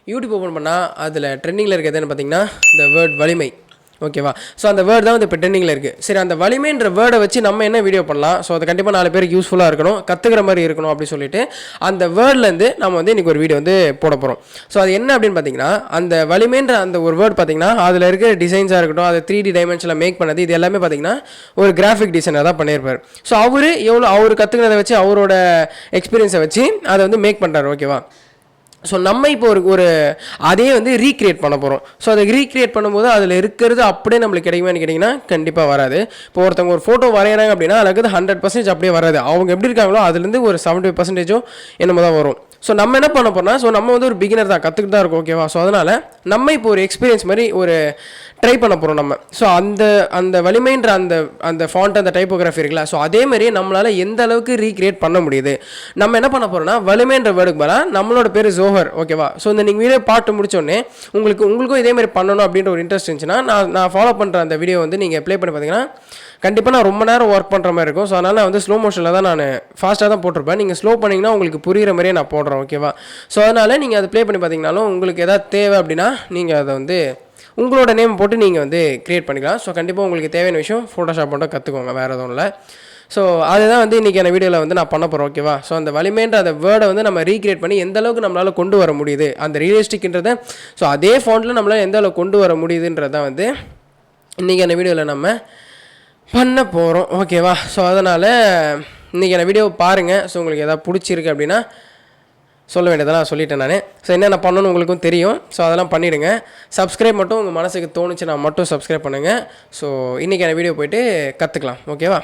YouTube open பண்ணால் அதில் ட்ரெண்டிங்கில் இருக்கிறதுன்னு பார்த்தீங்கன்னா இந்த வேர்ட் வலிமை. ஓகேவா? ஸோ அந்த வேர்டு தான் வந்து இப்போ ட்ரெண்டிங்கில் இருக்குது. சரி, அந்த வலிமைன்ற வேர்டை வச்சு நம்ம என்ன வீடியோ பண்ணலாம்? ஸோ அது கண்டிப்பாக 4 பேருக்கு யூஸ்ஃபுல்லாக இருக்கணும், கற்றுக்கிற மாதிரி இருக்கணும் அப்படின்னு சொல்லிட்டு அந்த வேர்ட்லேருந்து நம்ம வந்து இன்றைக்கி ஒரு வீடியோ வந்து போட போகிறோம். ஸோ அது என்ன அப்படின்னு பார்த்தீங்கன்னா, அந்த வலிமைன்ற அந்த ஒரு வேர்டு பார்த்தீங்கன்னா அதில் இருக்க டிசைன்ஸாக இருக்கட்டும், அதை 3D டைமென்ஷனில் மேக் பண்ணது, இது எல்லாமே பார்த்தீங்கன்னா ஒரு கிராஃபிக் டிசைனர் தான் பண்ணியிருப்பார். ஸோ அவர் கற்றுக்கிறத வச்சு, அவரோட எக்ஸ்பீரியன்ஸை வச்சு அதை வந்து மேக் பண்ணுறாரு. ஓகேவா? ஸோ நம்ம இப்போ ஒரு அதே வந்து ரீக்ரியேட் பண்ண போகிறோம். ஸோ அதை ரீக்ரியேட் பண்ணும்போது அதில் இருக்கிறது அப்படியே நம்மளுக்கு கிடைக்குமான்னு கேட்டிங்கன்னா கண்டிப்பாக வராது. இப்போ ஒருத்தவங்க ஒரு ஃபோட்டோ வரைகிறாங்க அப்படின்னா அதுக்கு 100% அப்படியே வராது. அவங்க எப்படி இருக்காங்களோ அதுலேருந்து ஒரு 70% என்னமோ தான் வரும். ஸோ நம்ம என்ன பண்ண போகிறோம்னா, ஸோ நம்ம வந்து ஒரு பிகினர் தான், கற்றுக்கிட்டு தான் இருக்கோம். ஓகேவா? ஸோ அதனால் நம்ம இப்போ ஒரு எக்ஸ்பீரியன்ஸ் மாதிரி ஒரு ட்ரை பண்ண போகிறோம் நம்ம. ஸோ அந்த வலிமைன்ற அந்த ஃபாண்ட், அந்த டைப்போகிராஃபி இருக்குல்ல, ஸோ அதேமாதிரி நம்மளால் எந்த அளவுக்கு ரீக்ரியேட் பண்ண முடியுது. நம்ம என்ன பண்ண போகிறோம்னா, வலிமைன்ற வேர்டுக்கு மேலே நம்மளோட பேர் ஜோஹர். ஓகேவா? ஸோ இந்த நீங்கள் வீடியோ பார்த்து முடிச்சோடனே உங்களுக்கும் இதே மாதிரி பண்ணணும் அப்படின்ற ஒரு இன்ட்ரெஸ்ட் இருந்துச்சுன்னா, நான் ஃபாலோ பண்ணுற அந்த வீடியோ வந்து நீங்கள் ப்ளே பண்ணி பார்த்தீங்கன்னா கண்டிப்பாக நான் ரொம்ப நேரம் ஒர்க் பண்ணுற மாதிரி இருக்கும். ஸோ அதனால் நான் வந்து ஸ்லோ மோஷனில் தான், நான் ஃபாஸ்ட்டாக தான் போட்டிருப்பேன். நீங்கள் ஸ்லோ பண்ணிங்கன்னா உங்களுக்கு புரிகிற மாதிரியே நான் போடுறேன். ஓகேவா? ஸோ அதனால் நீங்கள் அதை ப்ளே பண்ணி பார்த்தீங்கனாலும் உங்களுக்கு எதாவது தேவை அப்படின்னா நீங்கள் அதை வந்து உங்களோட நேம் போட்டு நீங்கள் வந்து க்ரியேட் பண்ணிக்கலாம். ஸோ கண்டிப்பாக உங்களுக்கு தேவையான விஷயம் ஃபோட்டோஷாப் மட்டும் கற்றுக்கோங்க, வேறு எதுவும் இல்லை. ஸோ அதுதான் வந்து இன்றைக்கான வீடியோவில் வந்து நான் பண்ண போகிறேன். ஓகேவா? ஸோ அந்த வலிமைன்ற அந்த வேர்டை வந்து நம்ம ரீக்ரியேட் பண்ணி எந்த அளவுக்கு நம்மளால் கொண்டு வர முடியுது, அந்த ரியலிஸ்டிக்ன்றதை ஸோ அதே ஃபாண்ட்டில் நம்மளால் எந்த அளவுக்கு கொண்டு வர முடியுதுன்றதான் வந்து இன்றைக்கான வீடியோவில் நம்ம பண்ண போகிறோம். ஓகேவா? ஸோ அதனால் இன்றைக்கான வீடியோ பாருங்கள். ஸோ உங்களுக்கு எதாவது பிடிச்சிருக்கு அப்படின்னா சொல்ல வேண்டியதெல்லாம் சொல்லிட்டேன் நான். ஸோ என்னென்ன பண்ணணும்னு உங்களுக்கும் தெரியும். ஸோ அதெல்லாம் பண்ணிவிடுங்க. சப்ஸ்கிரைப் மட்டும் உங்கள் மனசுக்கு தோணுச்சுன்னா மட்டும் சப்ஸ்கிரைப் பண்ணுங்கள். ஸோ இன்றைக்கான வீடியோ போய்ட்டு கற்றுக்கலாம். ஓகேவா?